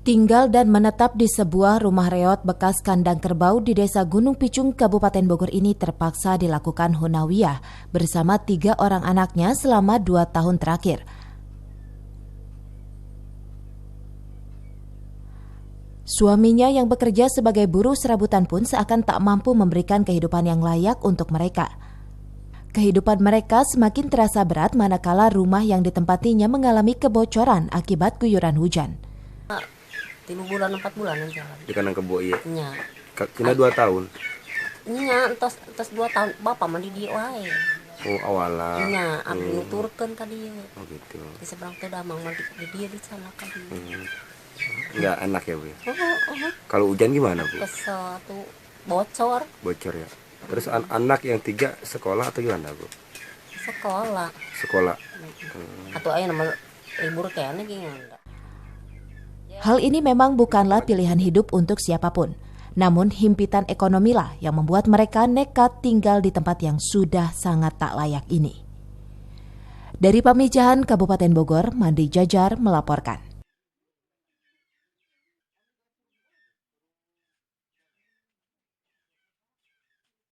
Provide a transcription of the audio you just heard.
Tinggal dan menetap di sebuah rumah reot bekas kandang kerbau di Desa Gunung Picung, Kabupaten Bogor ini terpaksa dilakukan Hunawiyah bersama 3 orang anaknya selama 2 tahun terakhir. Suaminya yang bekerja sebagai buruh serabutan pun seakan tak mampu memberikan kehidupan yang layak untuk mereka. Kehidupan mereka semakin terasa berat manakala rumah yang ditempatinya mengalami kebocoran akibat guyuran hujan. 3 bulan 4 bulan jalan. Di kandang kebo iya. Nya. Kena 2 tahun. Nya entos 2 tahun bapak mandi di wae. Oh awalnya. Nya abdi nuturkeun ka dieu. Oh gitu. Di seberang teh damang mandi di dia di sana ka dieu. Enggak enak ya Bu. Kalau hujan gimana Bu? kesel tuh bocor Bocor ya. Terus anak yang 3 sekolah atau gimana Bu? sekolah. Sekolah. Atau aya nama libur kayaknya gimana. Hal ini memang bukanlah pilihan hidup untuk siapapun. Namun himpitan ekonomilah yang membuat mereka nekat tinggal di tempat yang sudah sangat tak layak ini. Dari Pamijahan, Kabupaten Bogor, Mandi Jajar melaporkan.